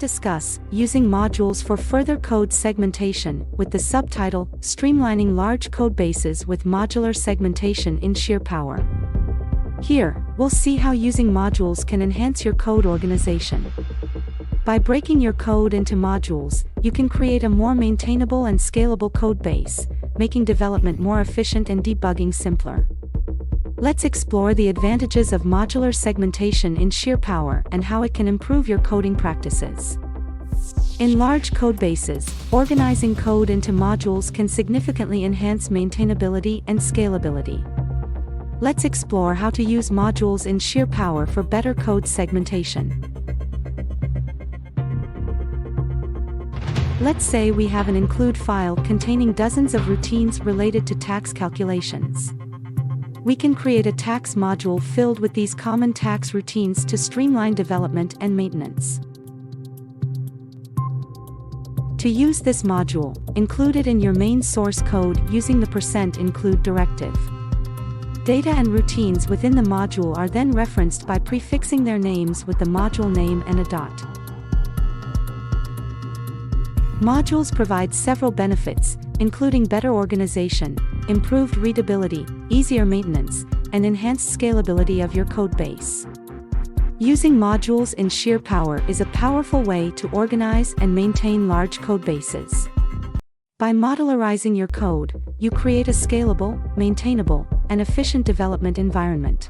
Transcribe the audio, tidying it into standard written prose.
discuss using modules for further code segmentation with the subtitle Streamlining Large Codebases with Modular Segmentation in Sheerpower. Here, we'll see how using modules can enhance your code organization. By breaking your code into modules, you can create a more maintainable and scalable code base, making development more efficient and debugging simpler. Let's explore the advantages of modular segmentation in Sheerpower and how it can improve your coding practices. In large codebases, organizing code into modules can significantly enhance maintainability and scalability. Let's explore how to use modules in Sheerpower for better code segmentation. Let's say we have an include file containing dozens of routines related to tax calculations. We can create a tax module filled with these common tax routines to streamline development and maintenance. To use this module, include it in your main source code using the %include directive. Data and routines within the module are then referenced by prefixing their names with the module name and a dot. Modules provide several benefits, including better organization, improved readability, easier maintenance, and enhanced scalability of your code base. Using modules in Sheerpower is a powerful way to organize and maintain large code bases. By modularizing your code, you create a scalable, maintainable, and efficient development environment.